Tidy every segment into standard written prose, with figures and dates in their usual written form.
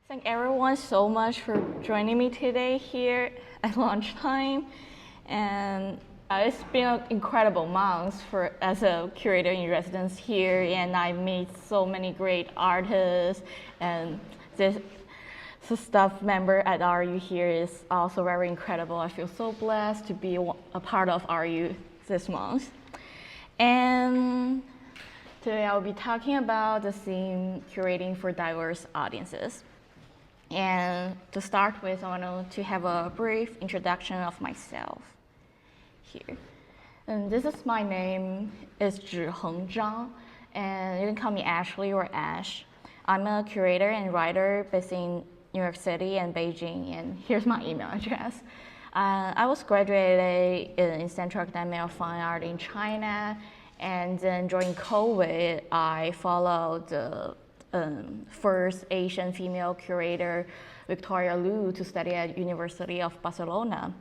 Thank everyone so much for joining me today here at lunchtime. And it's been an incredible month as a curator in residence here, and I met so many great artists, and the staff member at RU here is also very incredible. I feel so blessed to be a part of RU this month. And today I'll be talking about the theme curating for diverse audiences. And to start with, I want to have a brief introduction of myself here. And this is my name, is Zhiheng Zhang, and you can call me Ashley or Ash. I'm a curator and writer based in New York City and Beijing, and here's my email address. I was graduated in Central Academy of Fine Art in China, and then during COVID, I followed the first Asian female curator, Victoria Liu, to study at University of Barcelona.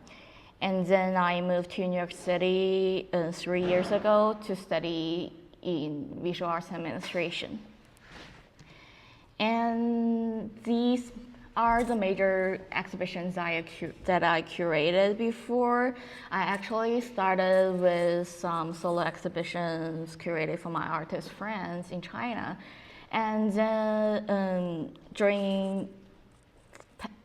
And then I moved to New York City 3 years ago to study in visual arts administration. And these are the major exhibitions that I curated before. I actually started with some solo exhibitions curated for my artist friends in China. And then during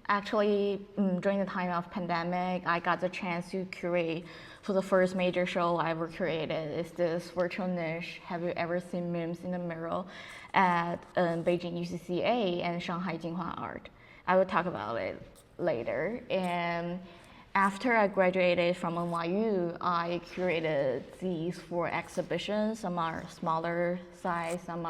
the time of pandemic, I got the chance to curate for the first major show I ever curated. It's this virtual niche, Have You Ever Seen Memes in the Mirror, at Beijing UCCA and Shanghai Jinhua Art. I will talk about it later. And after I graduated from NYU, I curated these 4 exhibitions. Some are smaller size, some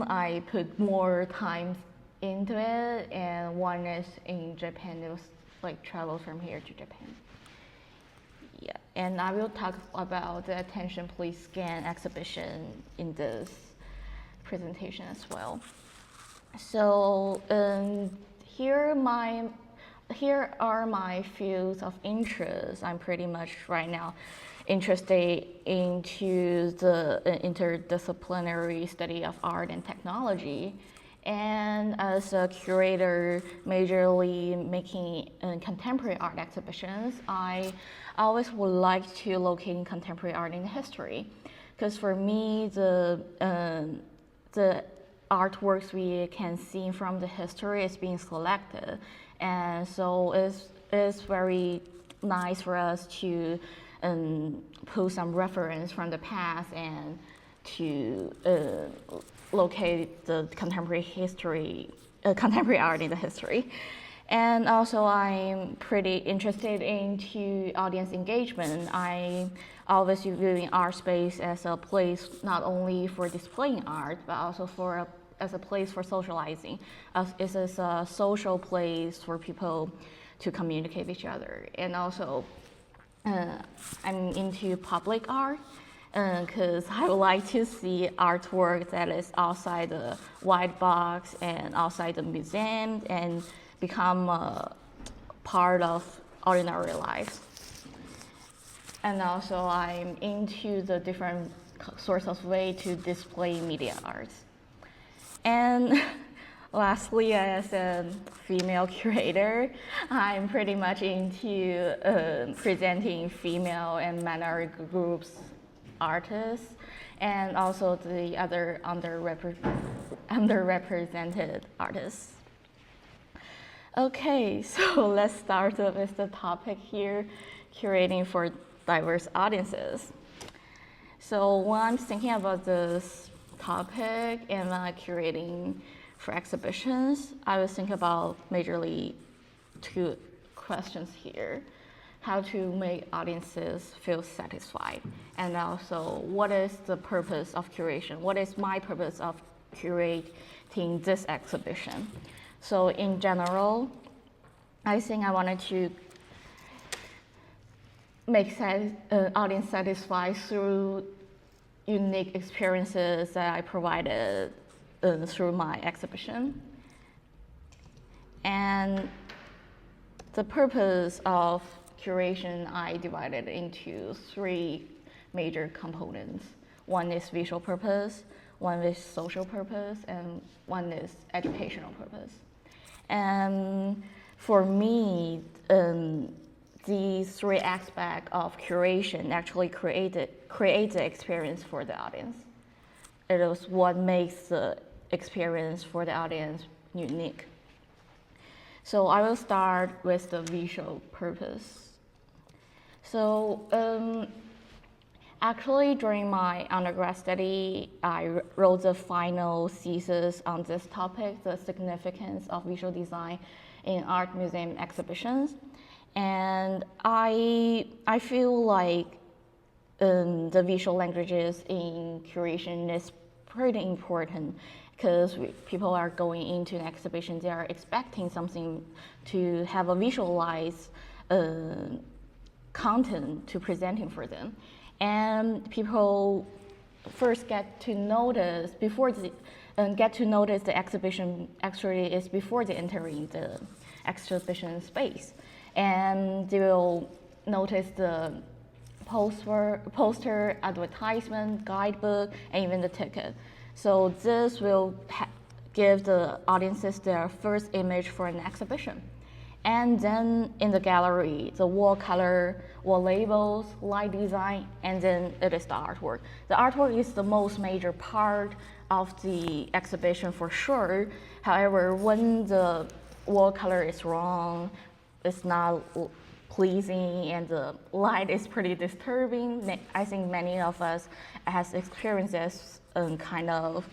I put more time into it, and one is in Japan. It was like travel from here to Japan. Yeah, and I will talk about the Attention Please Scan exhibition in this presentation as well. So here are my fields of interest. I'm pretty much right now interested into the interdisciplinary study of art and technology. And as a curator, majorly making contemporary art exhibitions, I always would like to locate contemporary art in history. Because for me, the artworks we can see from the history is being selected. And so it's very nice for us to pull some reference from the past and to locate the contemporary art in the history. And also I'm pretty interested into audience engagement. I always viewing art space as a place not only for displaying art, but also as a place for socializing. It is a social place for people to communicate with each other. And also, I'm into public art because I would like to see artwork that is outside the white box and outside the museum and become a part of ordinary life. And also, I'm into the different sorts of way to display media arts. And lastly, as a female curator, I'm pretty much into presenting female and minority groups artists, and also the other underrepresented artists. Okay, so let's start with the topic here, curating for diverse audiences. So when I'm thinking about this topic and curating for exhibitions, I was thinking about majorly 2 questions here. How to make audiences feel satisfied, and also what is the purpose of curation? What is my purpose of curating this exhibition? So in general, I think I wanted to make audience satisfied through unique experiences that I provided through my exhibition. And the purpose of curation, I divided into 3 major components. One is visual purpose, one is social purpose, and one is educational purpose. And for me, these three aspects of curation actually create the experience for the audience. It is what makes the experience for the audience unique. So I will start with the visual purpose. So actually, during my undergrad study, I wrote the final thesis on this topic, the significance of visual design in art museum exhibitions. And I feel like the visual languages in curation is pretty important, because people are going into an exhibition, they are expecting something to have a visualized content to presenting for them. And people first get to notice the exhibition actually is before they enter in the exhibition space. And they will notice the poster, advertisement, guidebook, and even the ticket. So this will give the audiences their first image for an exhibition. And then in the gallery, the wall color, wall labels, light design, and then it is the artwork. The artwork is the most major part of the exhibition for sure. However, when the wall color is wrong, it's not pleasing, and the light is pretty disturbing, I think many of us has experienced this kind of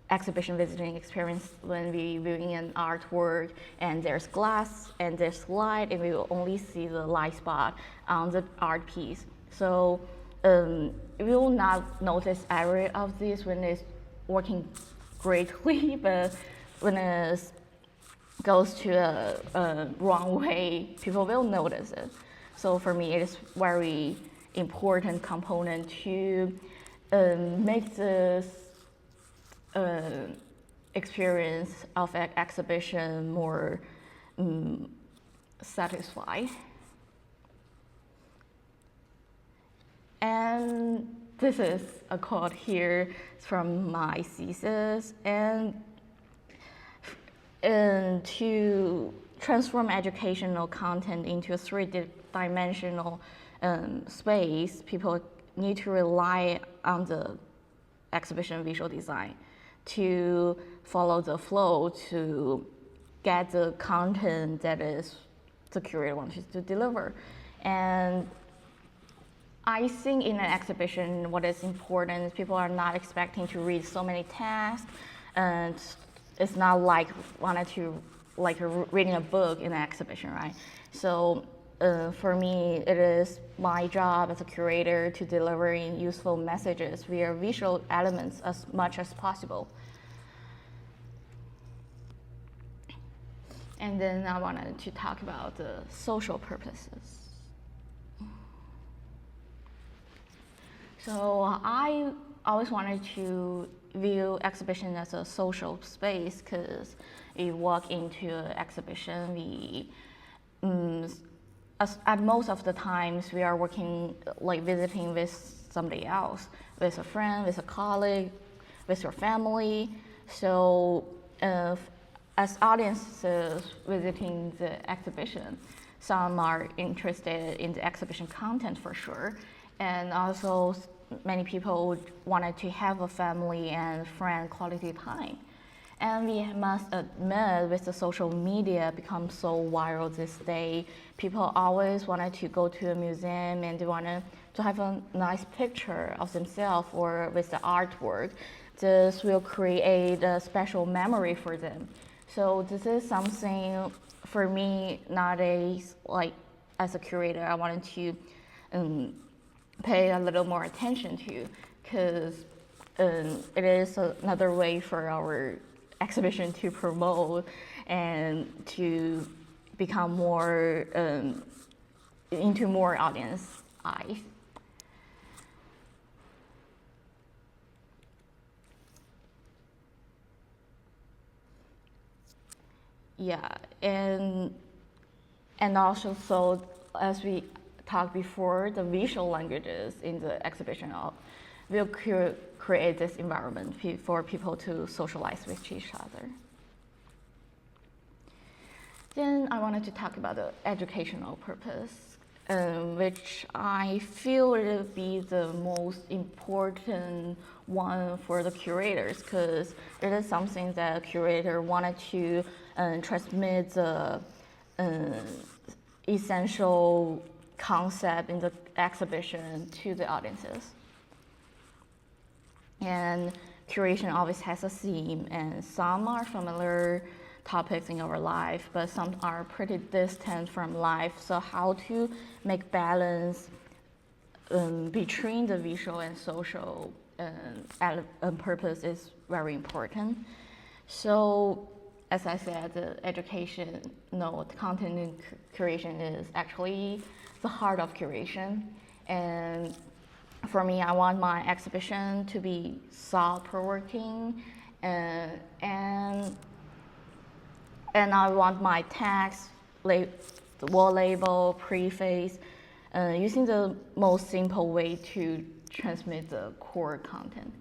exhibition visiting experience when we viewing an artwork and there's glass and there's light, and we will only see the light spot on the art piece. So we will not notice every of this when it's working greatly, but when it goes to a wrong way, people will notice it. So for me, it is very important component to make this experience of an exhibition more satisfied. And this is a quote here from my thesis. And to transform educational content into a three-dimensional space, people need to rely on the exhibition visual design to follow the flow to get the content that is the curator wants to deliver. And I think in an exhibition, what is important is people are not expecting to read so many texts, and it's not like reading a book in an exhibition, right? So for me, it is my job as a curator to deliver useful messages via visual elements as much as possible. And then I wanted to talk about the social purposes. So I always wanted to view exhibition as a social space, because we walk into an exhibition, at most of the times we are working, like visiting with somebody else, with a friend, with a colleague, with your family. So as audiences visiting the exhibition, some are interested in the exhibition content for sure, and also many people wanted to have a family and friend quality time. And we must admit, with the social media become so viral this day, people always wanted to go to a museum and they wanted to have a nice picture of themselves or with the artwork. This will create a special memory for them. So this is something for me nowadays, like as a curator, I wanted to pay a little more attention to, because it is another way for our exhibition to promote and to become more into more audience eyes. Yeah, and also, so as we talked before, the visual languages in the exhibition will create this environment for people to socialize with each other. Then I wanted to talk about the educational purpose, which I feel will be the most important one for the curators, because it is something that a curator wanted to transmit the essential concept in the exhibition to the audiences. And curation always has a theme, and some are familiar topics in our life, but some are pretty distant from life. So how to make balance between the visual and social purpose is very important. So as I said, the education, content and curation is actually the heart of curation. And for me, I want my exhibition to be thought-provoking, and I want my text, wall label, preface, using the most simple way to transmit the core content.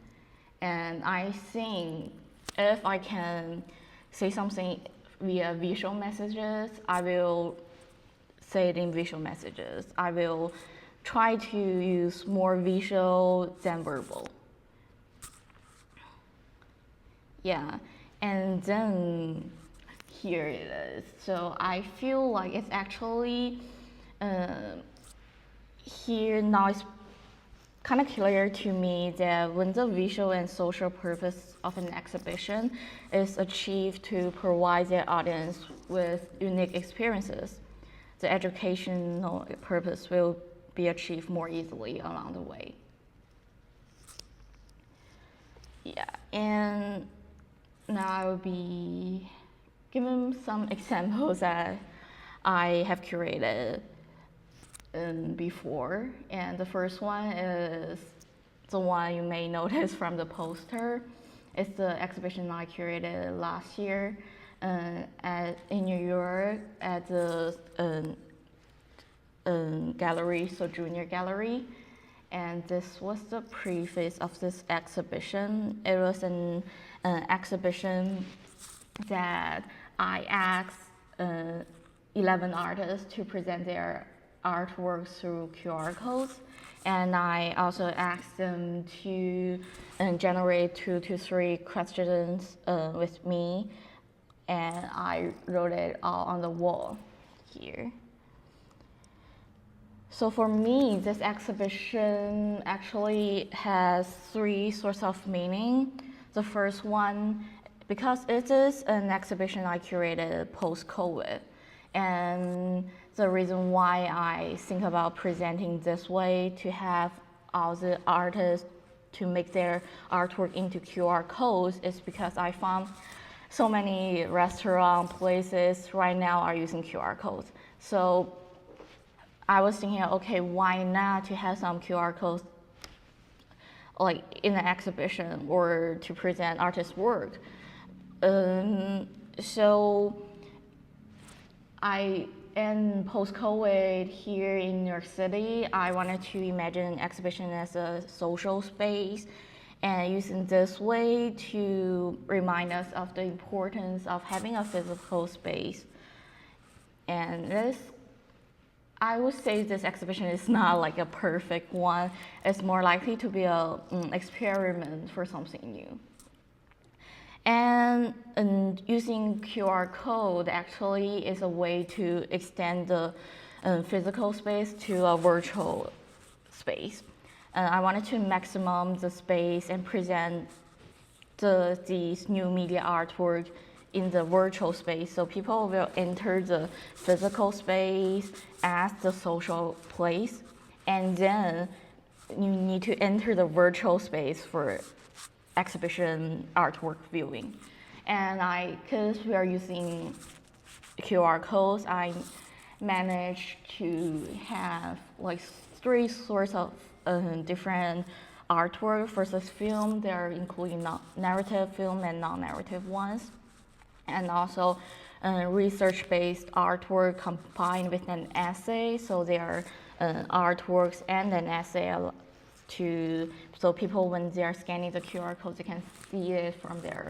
And I think if I can say something via visual messages, I will say it in visual messages. I will try to use more visual than verbal. Yeah, and then here it is. So I feel like it's actually here now it's kind of clear to me that when the visual and social purpose of an exhibition is achieved to provide their audience with unique experiences, the educational purpose will be achieved more easily along the way. Yeah, and now I will be giving some examples that I have curated before. And the first one is the one you may notice from the poster. It's the exhibition I curated last year in New York at the gallery, so Junior Gallery. And this was the preface of this exhibition. It was an exhibition that I asked 11 artists to present their artworks through QR codes. And I also asked them to generate 2 to 3 questions with me. And I wrote it all on the wall here. So for me, this exhibition actually has 3 sorts of meaning. The first one, because it is an exhibition I curated post-COVID, and the reason why I think about presenting this way to have all the artists to make their artwork into QR codes is because I found so many restaurant places right now are using QR codes. So I was thinking, okay, why not to have some QR codes like in an exhibition or to present artist work. So in post-COVID here in New York City, I wanted to imagine an exhibition as a social space and using this way to remind us of the importance of having a physical space. And I would say this exhibition is not like a perfect one. It's more likely to be an experiment for something new. And using QR code actually is a way to extend the physical space to a virtual space. I wanted to maximum the space and present these new media artwork in the virtual space, so people will enter the physical space as the social place, and then you need to enter the virtual space for exhibition artwork viewing. And because we are using QR codes, I managed to have like 3 sorts of different artwork versus film. They're including narrative film and non-narrative ones. And also research-based artwork combined with an essay. So there are artworks and an essay so people, when they are scanning the QR code, they can see it from their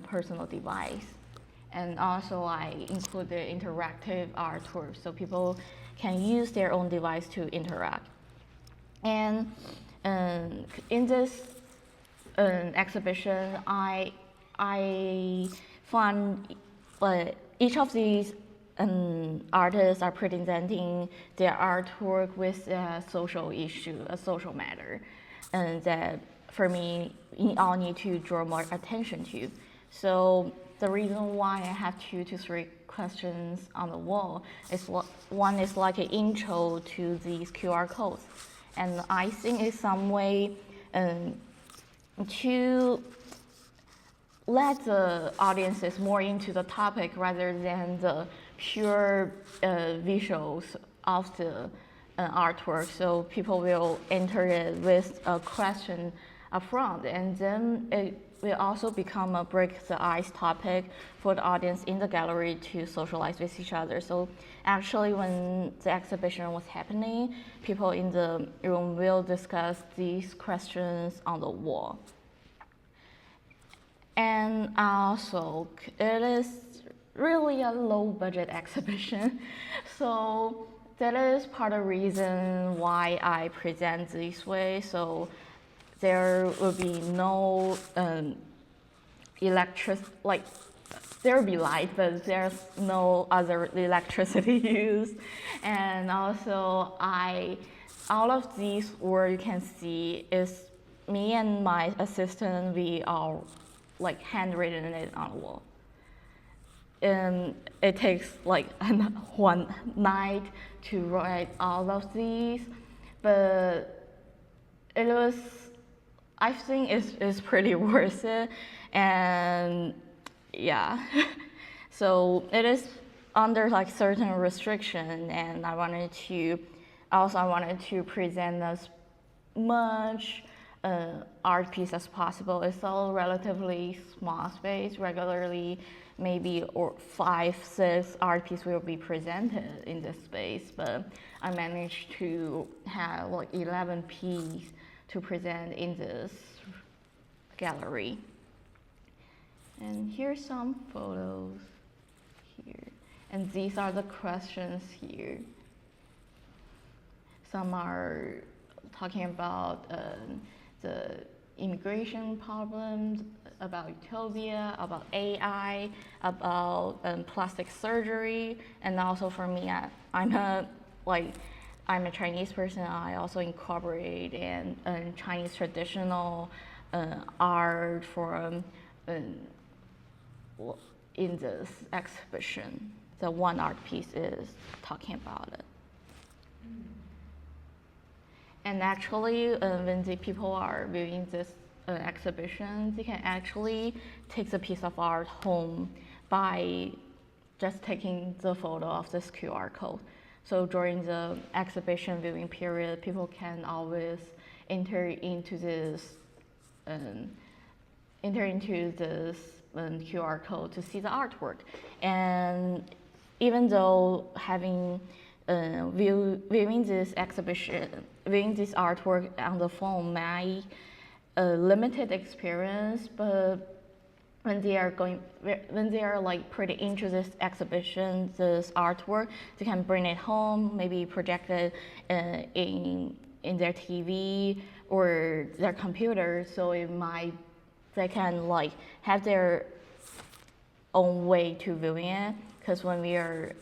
personal device. And also I include the interactive artwork, so people can use their own device to interact. And in this exhibition, I found each of these artists are presenting their artwork with a social issue, a social matter, and that for me, we all need to draw more attention to. So the reason why I have 2 to 3 questions on the wall is one is like an intro to these QR codes, and I think it's some way to let the audiences more into the topic rather than the pure visuals of the artwork. So people will enter it with a question up front, and then it will also become a break the ice topic for the audience in the gallery to socialize with each other. So actually, when the exhibition was happening, people in the room will discuss these questions on the wall. And also, it is really a low budget exhibition. So that is part of the reason why I present this way. So there will be no there will be light, but there's no other electricity used. And also, all of these work you can see is me and my assistant, we are like handwritten it on the wall. And it takes like one night to write all of these, but it was, I think it's pretty worth it. And yeah, so it is under like certain restriction, and I wanted to present as much art piece as possible. It's a relatively small space. Regularly, maybe 5, 6 art pieces will be presented in this space, but I managed to have like 11 pieces to present in this gallery. And here's some photos here. And these are the questions here. Some are talking about the immigration problems, about utopia, about AI, about plastic surgery, and also for me, I'm a Chinese person. I also incorporate in Chinese traditional art for in this exhibition. The one art piece is talking about it. And actually, when the people are viewing this exhibition, they can actually take the piece of art home by just taking the photo of this QR code. So during the exhibition viewing period, people can always enter into this QR code to see the artwork. And even though having viewing this exhibition, viewing this artwork on the phone might limited experience, but when they are like pretty into this exhibition, this artwork, they can bring it home, maybe project it in their TV or their computer, so they can like have their own way to viewing it. Because when we are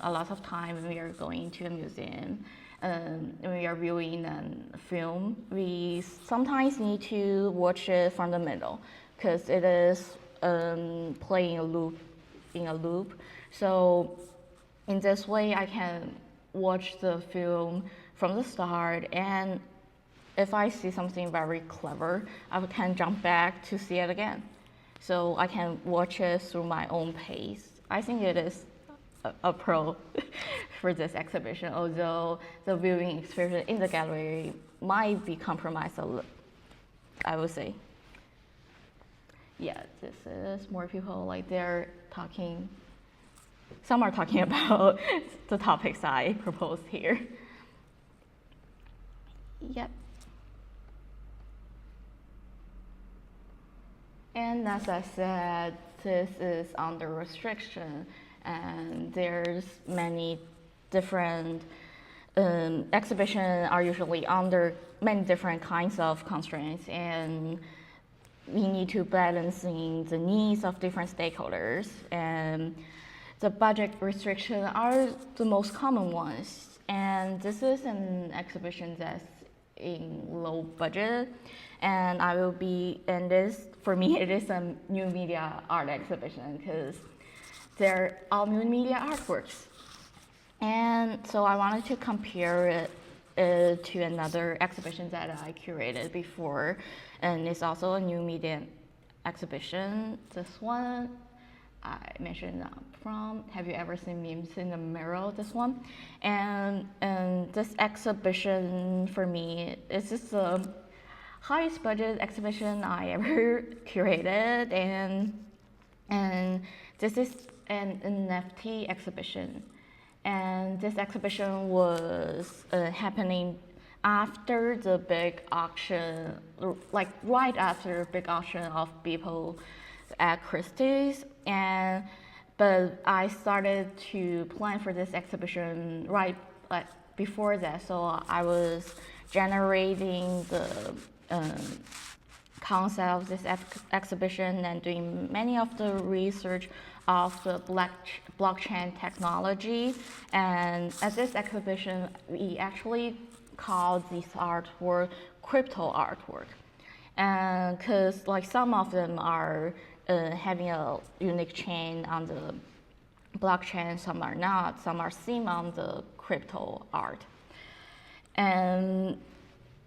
a lot of time when we are going to a museum and we are viewing a film, we sometimes need to watch it from the middle because it is playing in a loop. So in this way, I can watch the film from the start, and if I see something very clever, I can jump back to see it again. So I can watch it through my own pace. I think it is a pro for this exhibition, although the viewing experience in the gallery might be compromised a little, I would say. Yeah, this is more people like they're talking, some are talking about the topics I proposed here. Yep. And as I said, this is under restriction, and there's many different exhibitions are usually under many different kinds of constraints, and we need to balancing the needs of different stakeholders, and the budget restrictions are the most common ones. And this is an exhibition that's in low budget, and this for me it is a new media art exhibition because they're all new media artworks. And so I wanted to compare it to another exhibition that I curated before, and it's also a new media exhibition. This one I mentioned from. Have you ever seen memes in the mirror? This one, and this exhibition for me is just the highest budget exhibition I ever curated, and this is an NFT exhibition. And this exhibition was happening after the big auction, like right after the big auction of people at Christie's. But I started to plan for this exhibition right before that. So I was generating the concept of this exhibition and doing many of the research of the blockchain technology. And at this exhibition, we actually called this artwork crypto artwork. And because like some of them are having a unique chain on the blockchain, some are not, some are seen on the crypto art. And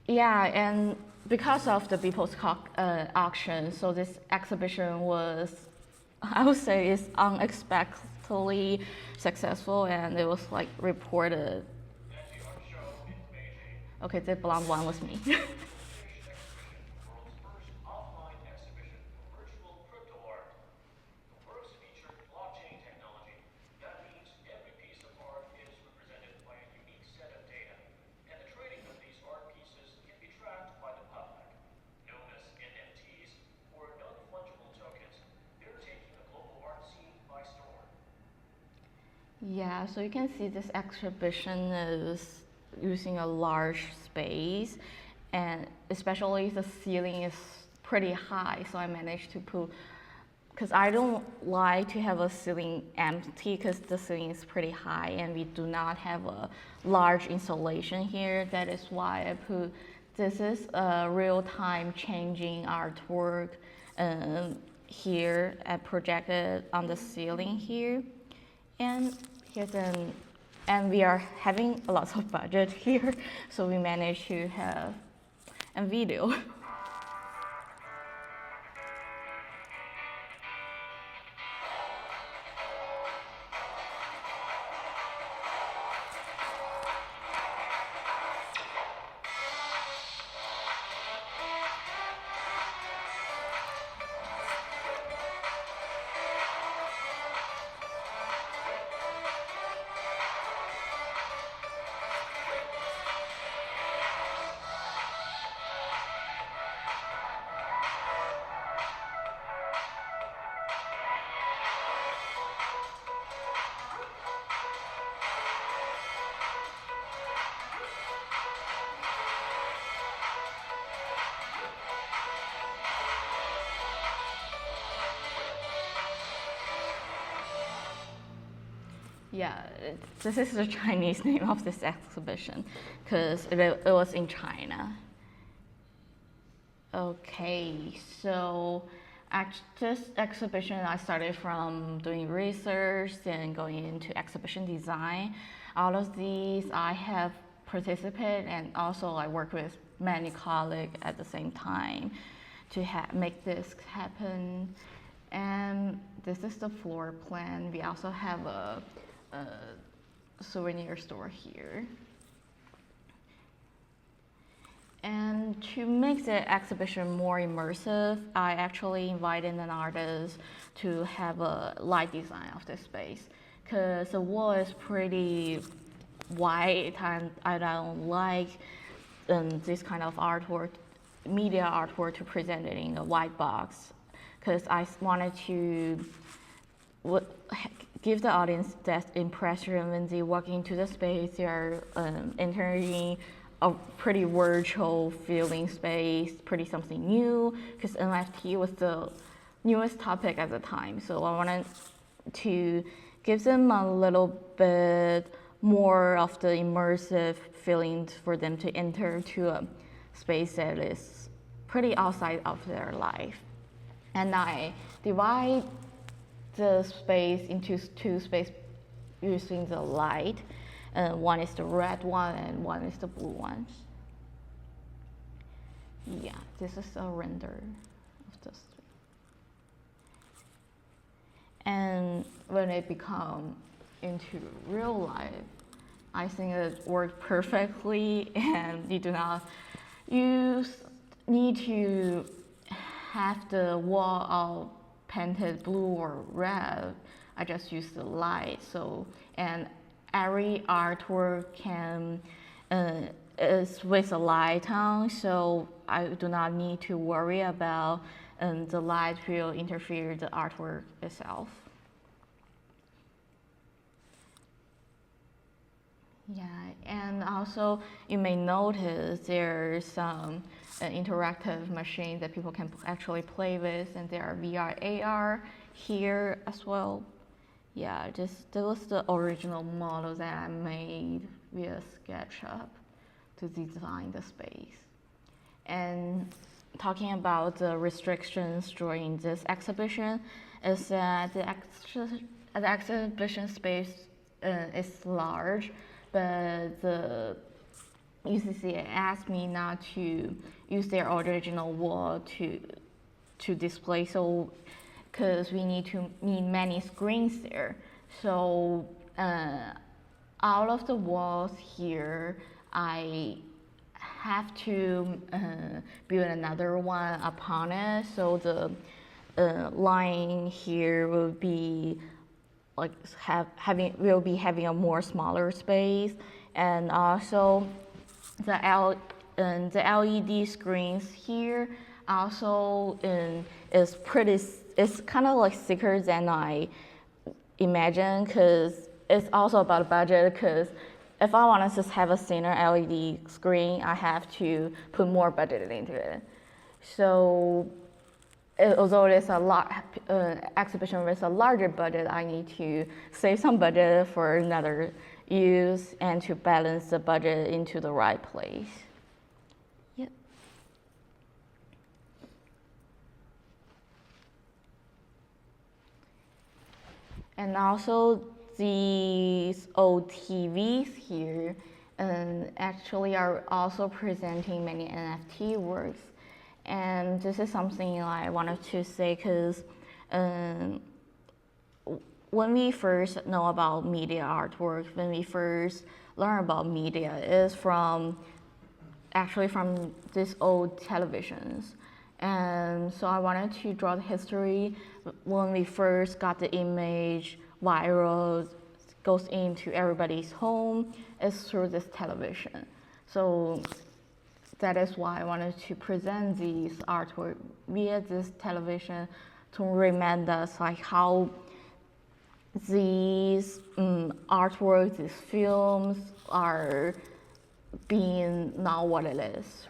yeah, and because of the People's auction, so this exhibition was, I would say, is unexpectedly successful, and it was like reported. Okay, the blonde one was me. Yeah, so you can see this exhibition is using a large space, and especially the ceiling is pretty high, so I managed to put, because I don't like to have a ceiling empty because the ceiling is pretty high and we do not have a large installation here. That is why I put, this is a real-time changing artwork here and projected on the ceiling here. And here's and we are having a lot of budget here, so we managed to have a video. Yeah, this is the Chinese name of this exhibition because it was in China. Okay, so at this exhibition, I started from doing research and going into exhibition design. All of these I have participated, and also I work with many colleagues at the same time to make this happen. And this is the floor plan. We also have a souvenir store here. And to make the exhibition more immersive, I actually invited an artist to have a light design of this space, because the wall is pretty white and I don't like this kind of artwork, media artwork, to present it in a white box, because I wanted to give the audience that impression when they walk into the space, they are entering a pretty virtual feeling space, pretty something new, because NFT was the newest topic at the time. So I wanted to give them a little bit more of the immersive feelings for them to enter to a space that is pretty outside of their life. And I divide the space into two spaces using the light. One is the red one and one is the blue one. Yeah, this is a render of this. And when it becomes into real life, I think it worked perfectly, and you need to have the wall all painted blue or red. I just use the light. So, and every artwork is with a light on, so I do not need to worry about the light will interfere with the artwork itself. Yeah, and also you may notice there's some interactive machine that people can actually play with, and there are VR, AR here as well. Yeah, that was the original model that I made via SketchUp to design the space. And talking about the restrictions during this exhibition is that the exhibition space is large, but the UCC asked me not to use their original wall to display, so because we need many screens there. So out of the walls here, I have to build another one upon it. So the line here will be like having a more smaller space, and also the LED screens here also it's kind of like thicker than I imagined, because it's also about budget, because if I want to just have a thinner LED screen, I have to put more budget into it. So although it's a exhibition with a larger budget, I need to save some budget for another use and to balance the budget into the right place. Yep. And also these old TVs here actually are also presenting many NFT works. And this is something I wanted to say, because when we first know about media artwork, when we first learn about media, is actually from these old televisions. And so I wanted to draw the history when we first got the image viral, goes into everybody's home, is through this television. So that is why I wanted to present these artwork via this television to remind us like how these artworks, these films are being now what it is.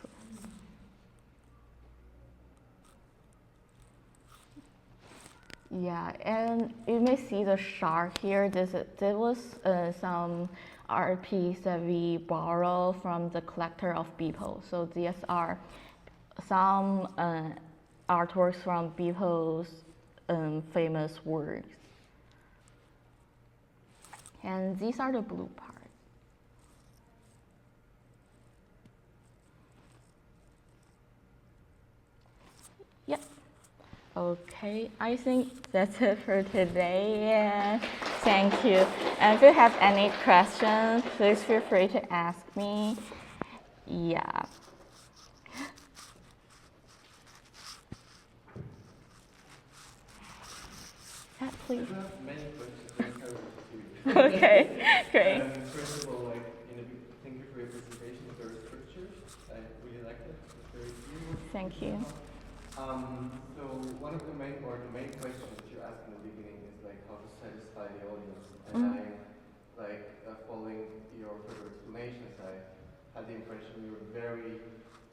Yeah, and you may see the shark here. There was some art piece that we borrow from the collector of Beeple. So these are some artworks from Beeple's famous works. And these are the blue parts. Yep. Okay, I think that's it for today. Yeah. Thank you. And if you have any questions, please feel free to ask me. Yeah. Yeah, please. I have many questions. Okay, great. First of all, thank you for your presentation. It's very structured. I really liked it. It's very clear. Thank you. So one of the main, or the main question that you asked in the beginning is like how to satisfy the audience. And Mm-hmm. following your further explanations, I had the impression you were very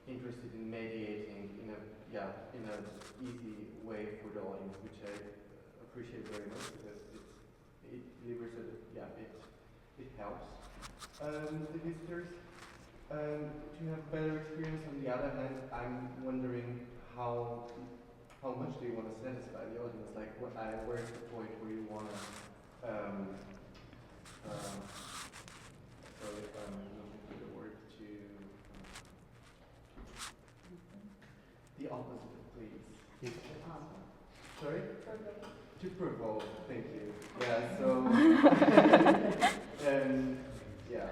interested in mediating in a easy way for the audience, which I appreciate very much because it delivers it helps the visitors to have better experience. On the other hand, I'm wondering how much do you want to satisfy the audience? Like, where's the point where you want to sorry if I'm looking for the word to the opposite of please. Sorry? To provoke. Thank you. Yeah. So yeah.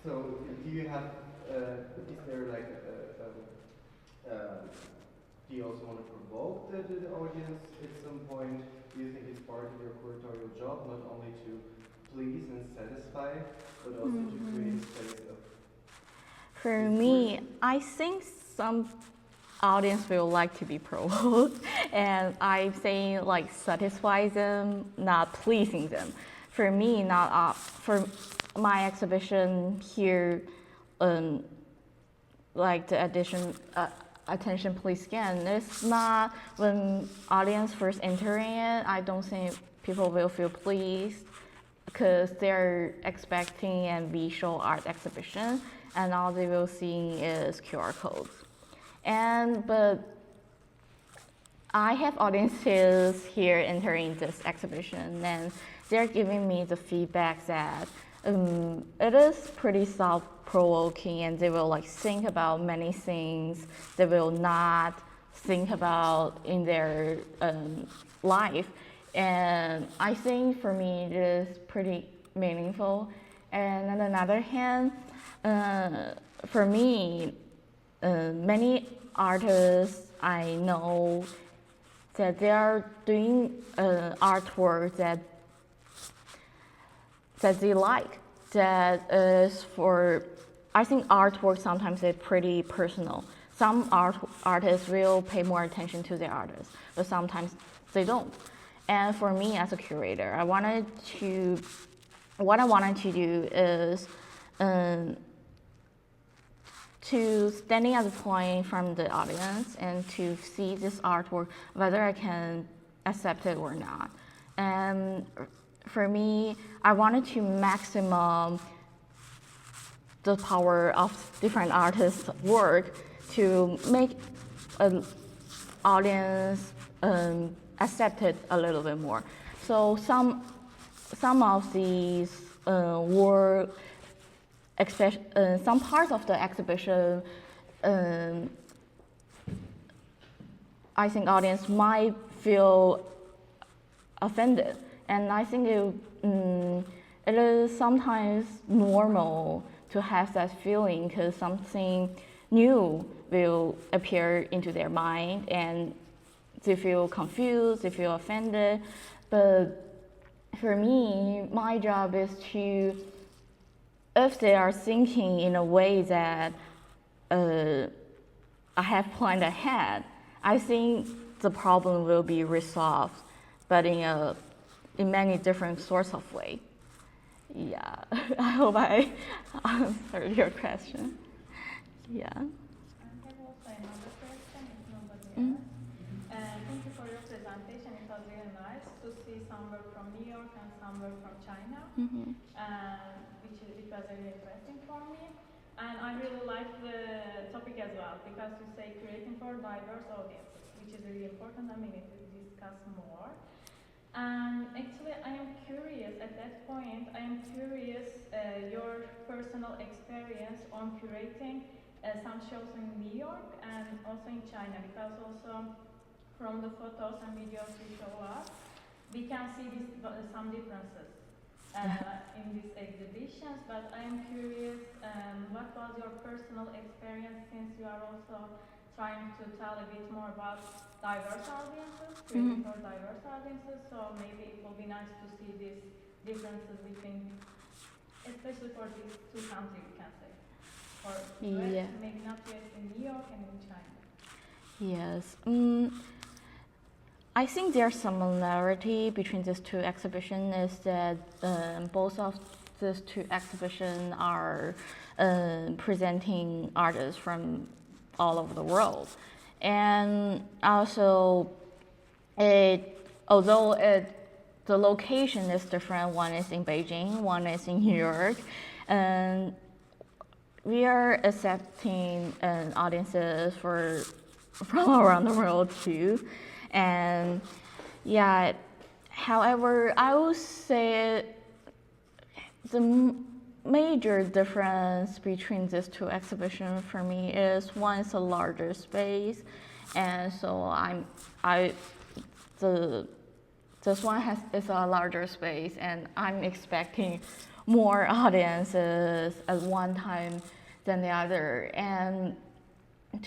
So do you have? Is there like do you also want to provoke the audience at some point? Do you think it's part of your curatorial job, not only to please and satisfy, but also to create a space of? For me, I think some audience will like to be provoked, and I'm saying like satisfy them, not pleasing them. For me, not for my exhibition here, like the attention please scan. It's not when audience first entering it. I don't think people will feel pleased because they're expecting a visual art exhibition, and all they will see is QR codes. But I have audiences here entering this exhibition, and they're giving me the feedback that it is pretty self-provoking, and they will like think about many things they will not think about in their life. And I think for me it is pretty meaningful. And on the other hand, for me, many artists I know that they are doing artwork that they like. That is for, I think artwork sometimes is pretty personal. Some artists will pay more attention to their artists, but sometimes they don't. And for me as a curator, what I wanted to do is to standing at the point from the audience and to see this artwork, whether I can accept it or not. And for me, I wanted to maximum the power of different artists' work to make an audience accept it a little bit more. So some of these work, some parts of the exhibition, I think audience might feel offended, and I think it is sometimes normal to have that feeling because something new will appear into their mind and they feel confused, they feel offended. But for me, my job is to, if they are thinking in a way that I have planned ahead, I think the problem will be resolved, but in many different sorts of ways. Yeah, I hope I answered your question. Yeah. I have also another question, if nobody else. Thank you for your presentation. It was really nice to see some work from New York and some work from China, which was really interesting for me. And I really like the topic as well because you say creating for diverse audiences, which is really important and we need to discuss more. And actually, I am curious at that point. I am curious your personal experience on curating some shows in New York and also in China, because also from the photos and videos you show us, we can see some differences in these exhibitions. But I am curious, what was your personal experience, since you are also trying to tell a bit more about diverse audiences, creating for diverse audiences, so maybe it will be nice to see these differences between, especially for these two countries, we can say, or US, maybe not US, in New York and in China. Yes. I think there's similarity between these two exhibitions is that both of these two exhibitions are presenting artists from all over the world. And also, although the location is different, one is in Beijing, one is in New York, and we are accepting audiences from around the world too. And yeah, however, I would say the major difference between these two exhibitions for me is one is a larger space, and so this one is a larger space, and I'm expecting more audiences at one time than the other. And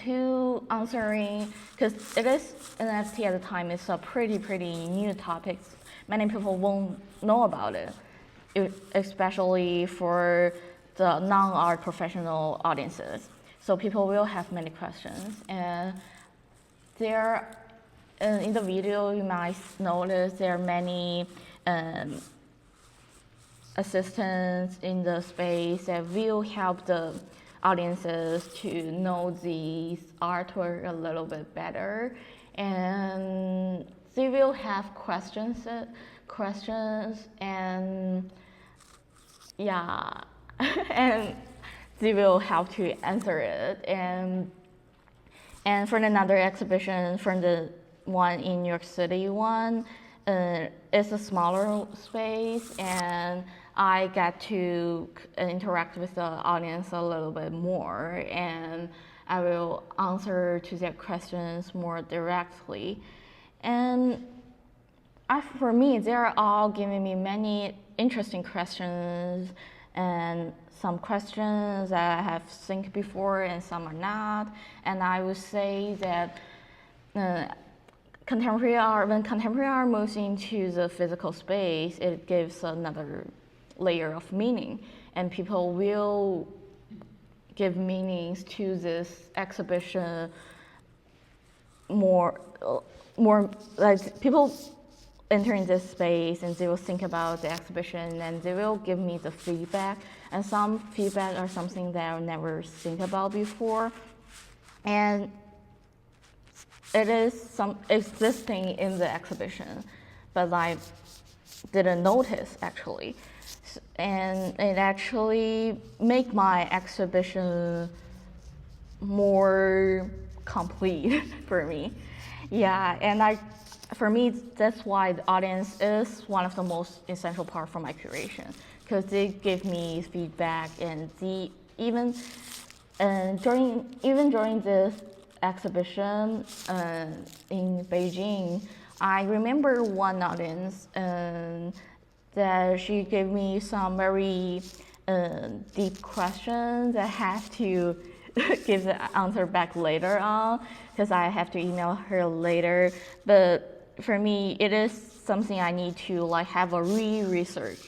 to answering, because it is NFT at the time, it's a pretty new topic. Many people won't know about it, especially for the non-art professional audiences. So people will have many questions, and there, in the video, you might notice there are many assistants in the space that will help the audiences to know these artwork a little bit better, and they will have questions, and yeah, and they will help to answer it. And for another exhibition, for the one in New York City it's a smaller space, and I get to interact with the audience a little bit more, and I will answer to their questions more directly. And for me, they're all giving me many interesting questions, and some questions that I have think before and some are not. And I would say that contemporary art, when contemporary art moves into the physical space, it gives another layer of meaning, and people will give meanings to this exhibition more like people entering this space, and they will think about the exhibition, and they will give me the feedback, and some feedback are something that I'll never think about before, and it is some existing in the exhibition, but I didn't notice actually. And it actually make my exhibition more complete for me. Yeah, and for me, that's why the audience is one of the most essential part for my curation, because they give me feedback, and even during this exhibition in Beijing, I remember one audience that she gave me some very deep questions. I have to give the answer back later on, because I have to email her later. But for me, it is something I need to have a research.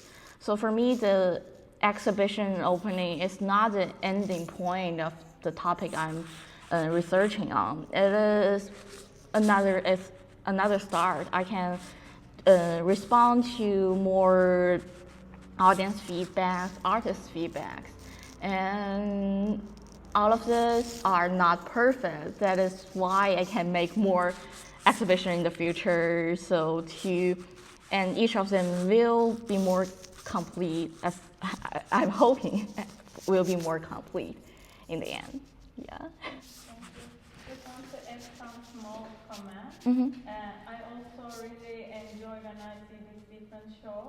So for me, the exhibition opening is not the ending point of the topic I'm researching on. It is another start. I can respond to more audience feedback, artist feedbacks, and all of this are not perfect. That is why I can make more exhibition in the future. And each of them will be more complete, as I'm hoping will be more complete in the end. Yeah. Thank you. Just want to add some small comment. I also really enjoy when I see this different show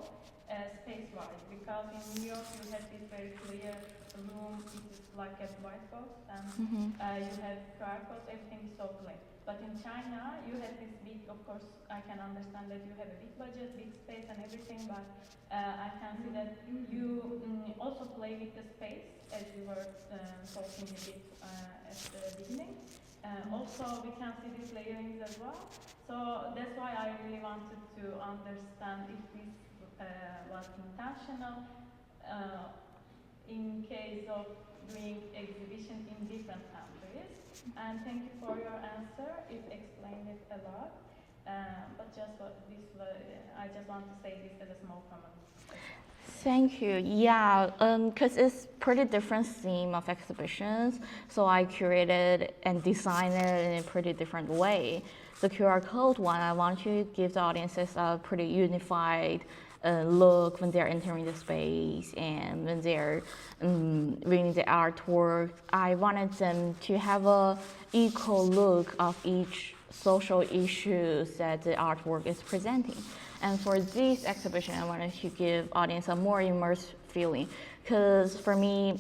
space-wise, because in New York you have this very clear room, it is like a white box, and you have QR codes, everything is so clean. But in China, you have this big, of course, I can understand that you have a big budget, big space and everything, but I can see that you also play with the space, as you were talking a bit at the beginning. Also, we can see these layerings as well. So that's why I really wanted to understand if this was intentional in case of doing exhibition in different countries. And thank you for your answer. It explained it a lot. But just want to say this as a small comment. Thank you. Yeah, because it's pretty different theme of exhibitions, so I curated and designed it in a pretty different way. The QR code one, I want to give the audiences a pretty unified look when they're entering the space and when they're reading the artwork. I wanted them to have a equal look of each social issues that the artwork is presenting. And for this exhibition, I wanted to give audience a more immersive feeling. Because for me,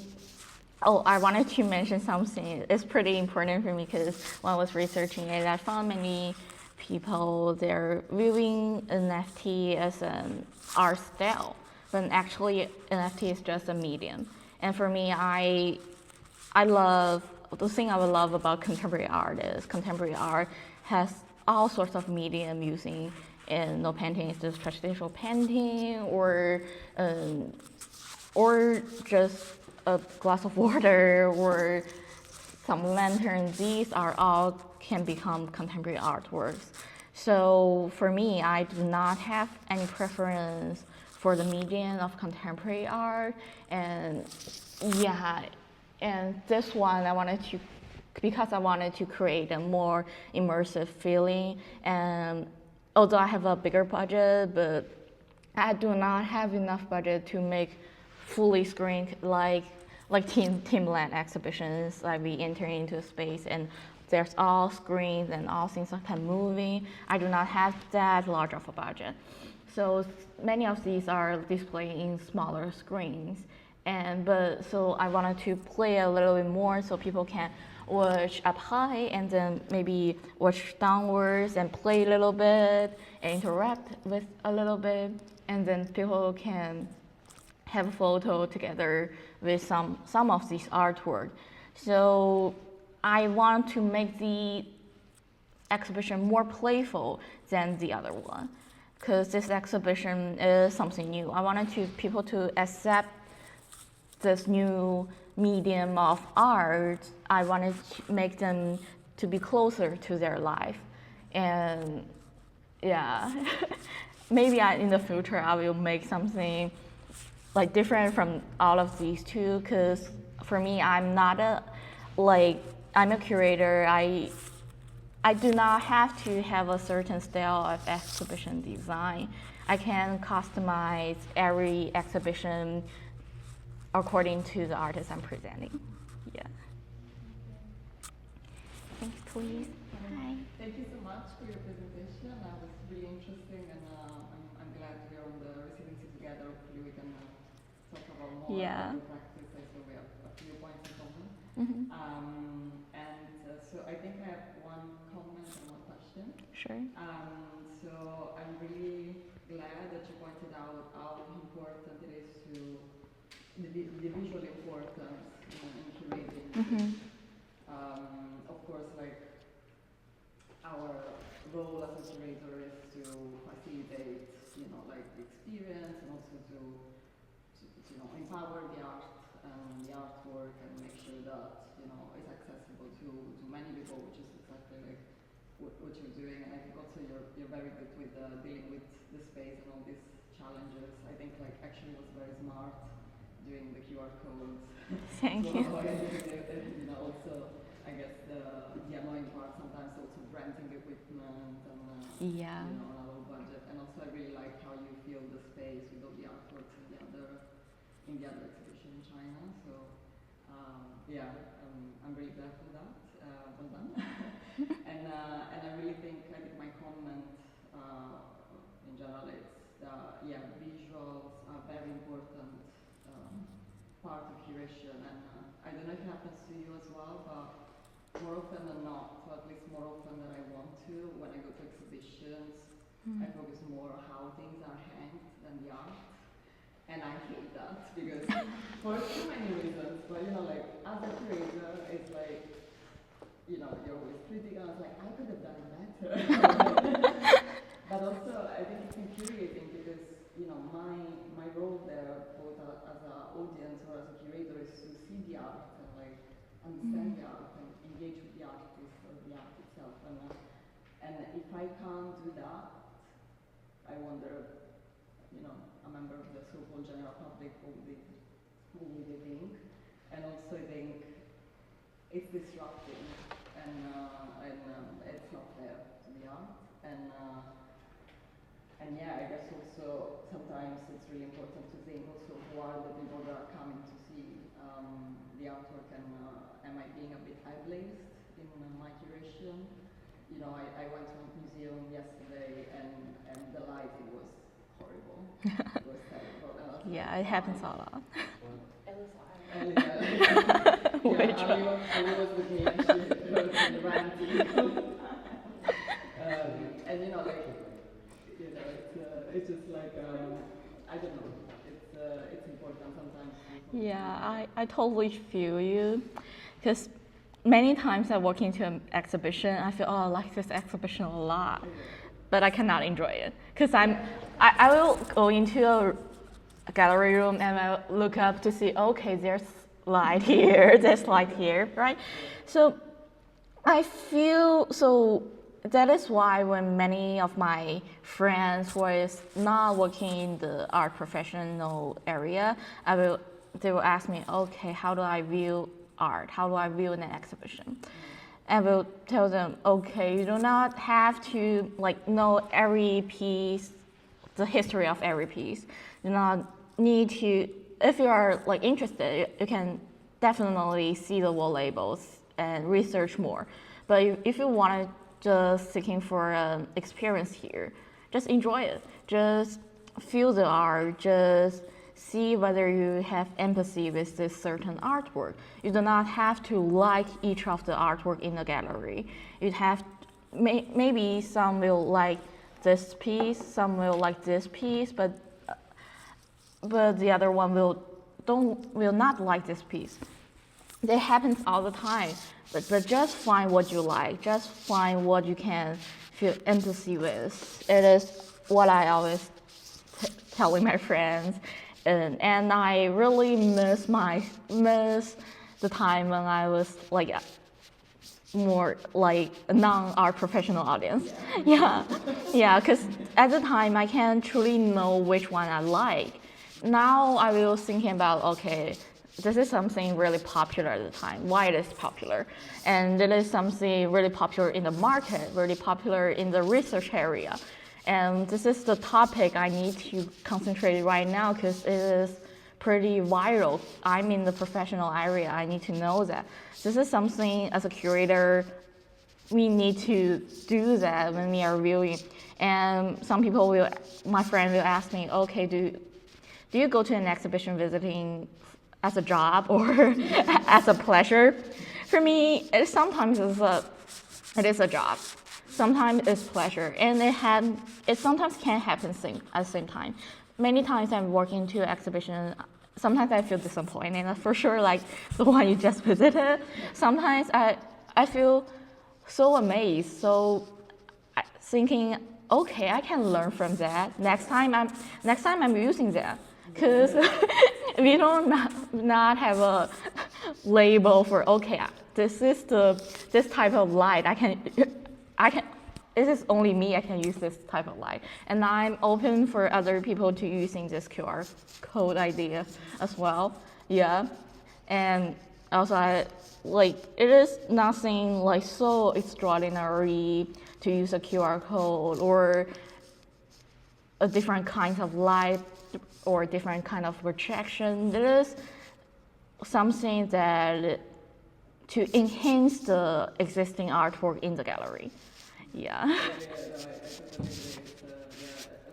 I wanted to mention something. It's pretty important for me because when I was researching it, I found many people they're viewing NFT as an art style, when actually NFT is just a medium. And for me, I love the thing I would love about contemporary art is contemporary art has all sorts of medium using. And no painting is just traditional painting or just a glass of water or some lantern. These are all can become contemporary artworks. So for me, I do not have any preference for the medium of contemporary art. And yeah, and this one I wanted to, because I wanted to create a more immersive feeling. And although I have a bigger budget, but I do not have enough budget to make fully screened like Teamland exhibitions. Like we enter into a space and there's all screens and all things are kind of moving. I do not have that large of a budget. So many of these are displayed in smaller screens. So I wanted to play a little bit more so people can watch up high and then maybe watch downwards and play a little bit and interact with a little bit, and then people can have a photo together with some of these artwork. So I want to make the exhibition more playful than the other one, because this exhibition is something new. I wanted people to accept this new medium of art. I wanted to make them to be closer to their life. And yeah, maybe in the future I will make something like different from all of these two, because for me, I'm a curator. I do not have to have a certain style of exhibition design. I can customize every exhibition according to the artist I'm presenting. Yeah. Thanks, please. Hi. Thank you so much for your presentation. That was really interesting, and I'm glad we are on the residency together. Hopefully we can talk about more about the practice. I saw we have a few points in common. So I think I have one comment and one question. Sure. So I'm really glad that you pointed out how important it is to the visual importance in curating. Of course, like our role as a curator is to facilitate, like the experience, and also to empower the art and the artwork and make sure that it's accessible to many people, which is exactly like what you're doing. And I think also you're very good with dealing with the space and all these challenges. I think like actually was very smart doing the QR codes. Thank you. Also, I guess the annoying part sometimes also renting equipment and on a low budget. And also I really like how you feel the space with all the artworks in the other exhibition in China. So I'm really glad for that. Well done. And I really think my comment in general is visuals are very important part of curation, and I don't know if it happens to you as well, but more often than not, or at least more often than I want to, when I go to exhibitions, I focus more on how things are hanged than the art. And I hate that because for so many reasons, but like as a curator, it's like, you're always critical. I was like, I could have done better. But also, I think it's infuriating because, my role there, both as an audience or as a curator, is to see the art and like understand the art and engage with the artist or the art itself. And if I can't do that, I wonder for general public, what would they think? And also I think it's disrupting, and it's not fair to the art. And yeah, I guess also sometimes it's really important to think also who are the people that are coming to see the artwork, and am I being a bit ableist in my curation? You know, I went to a museum yesterday, and the lighting was horrible. It was terrible. Yeah, it happens a lot. Ali was with me, and she was in the ranting. And you know, like, you know, it's just like, I don't know, it's important sometimes. Yeah, I totally feel you, because many times I walk into an exhibition, I feel, oh, I like this exhibition a lot, but I cannot enjoy it, because I will go into a gallery room and I look up to see, okay, there's light here, there's light here, right? So I feel, so that is why when many of my friends who is not working in the art professional area, they will ask me, okay, how do I view art? How do I view an exhibition? I will tell them, okay, you do not have to like know every piece, the history of every piece. You do not need to, if you are like interested, you can definitely see the wall labels and research more. But if you want to just seeking for an experience here, just enjoy it. Just feel the art. Just see whether you have empathy with this certain artwork. You do not have to like each of the artwork in the gallery. You have, maybe some will like this piece, some will like this piece, but the other one will not like this piece. That happens all the time. But just find what you like. Just find what you can feel empathy with. It is what I always telling my friends, and I really miss the time when I was like more like a non-art professional audience. Yeah, because at the time I can't truly know which one I like. Now I will thinking about, okay, this is something really popular at the time, why it is popular. And it is something really popular in the market, really popular in the research area. And this is the topic I need to concentrate right now because it is pretty viral. I'm in the professional area, I need to know that. This is something as a curator, we need to do that when we are viewing. And some people my friend will ask me, okay, do you go to an exhibition visiting as a job or as a pleasure? For me, sometimes it is a job. Sometimes it's pleasure, and it sometimes can happen at the same time. Many times I'm working to an exhibition, sometimes I feel disappointed, for sure, like the one you just visited. Sometimes I feel so amazed, so thinking, okay, I can learn from that. Next time I'm using that. Because we don't not have a label for, okay, this type of light. This is only me, I can use this type of light. And I'm open for other people to using this QR code idea as well. Yeah. And also it is nothing like so extraordinary to use a QR code or a different kinds of light or different kind of projection. It is something that to enhance the existing artwork in the gallery. Yeah. I totally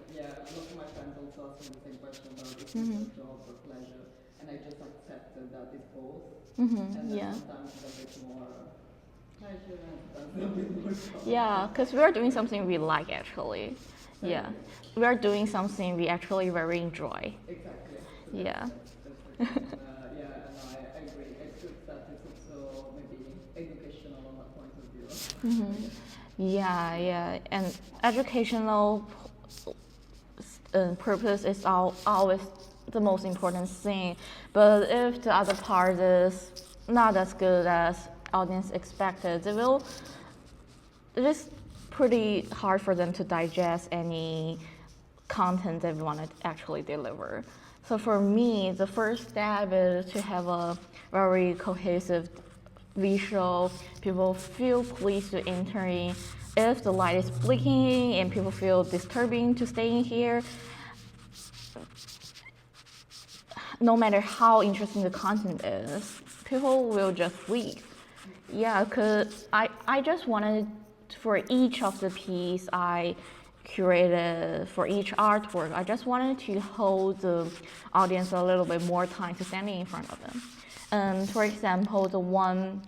agree. A lot of my friends also ask me the same question about if it's a job or pleasure, and I just accepted that it's both. And then sometimes it's a bit more pleasure and sometimes a bit more job. Yeah, because we are doing something we like actually. Yeah, we are doing something we actually very enjoy. Exactly. Yeah. And I agree. It's good that it's also maybe educational on that point of view. Yeah, and educational purpose is always the most important thing. But if the other part is not as good as audience expected, it is pretty hard for them to digest any content that we want to actually deliver. So for me, the first step is to have a very cohesive visual. People feel pleased to enter in. If the light is blinking and people feel disturbing to stay in here, no matter how interesting the content is, people will just leave. Yeah, because I just wanted, for each of the piece I curated, for each artwork, I just wanted to hold the audience a little bit more time to standing in front of them. For example, the one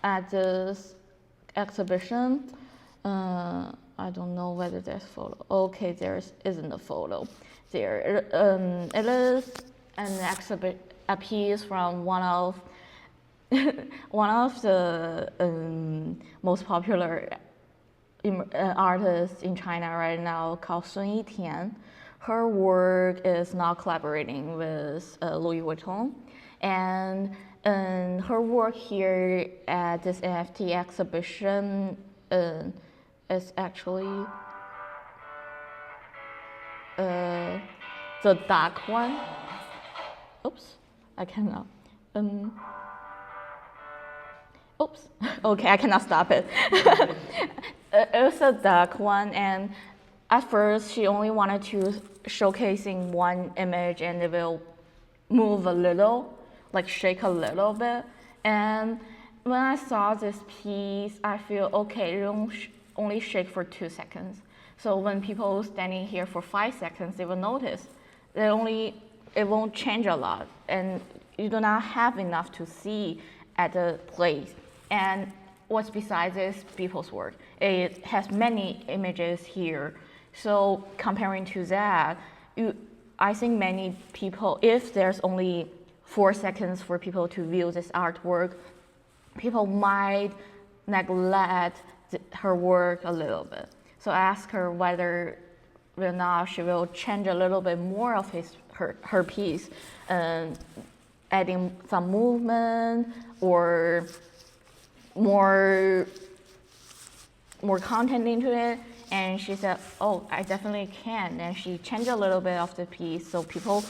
at this exhibition, I don't know whether there's photo. Okay, there isn't a photo. There, it is a piece from one of the most popular artists in China right now, called Sun Yitian. Her work is now collaborating with Louis Vuitton, and her work here at this NFT exhibition is actually the dark one. Oops, I cannot. Oops. Okay, I cannot stop it. It's a dark one, and at first she only wanted to showcasing one image, and it will move a little, like shake a little bit. And when I saw this piece, I feel okay. It only shake for 2 seconds. So when people standing here for 5 seconds, they will notice. It won't change a lot, and you do not have enough to see at the place. And what's besides is people's work. It has many images here. So comparing to that, I think many people, if there's only 4 seconds for people to view this artwork, people might neglect her work a little bit. So I asked her whether or not she will change a little bit more of her piece, adding some movement or more content into it. And she said, oh, I definitely can. And she changed a little bit of the piece, so people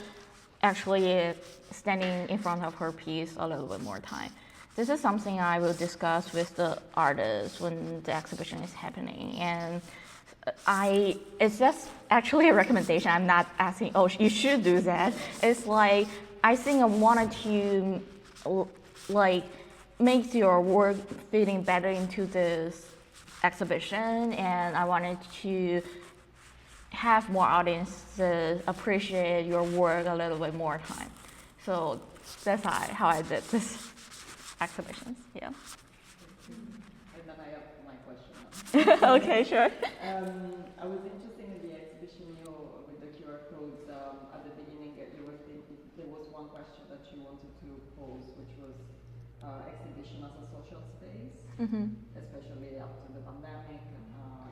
actually standing in front of her piece a little bit more time. This is something I will discuss with the artists when the exhibition is happening. And it's just actually a recommendation. I'm not asking, oh, you should do that. It's like, I think I wanted to like make your work fitting better into this exhibition, and I wanted to have more audiences appreciate your work a little bit more time. So that's how I did this exhibition. Yeah. And then I have my question now. Okay, sure. I was interested in the exhibition with the QR codes. At the beginning, you were thinking there was one question that you wanted to pose, which was exhibition as a social space, especially after the pandemic, and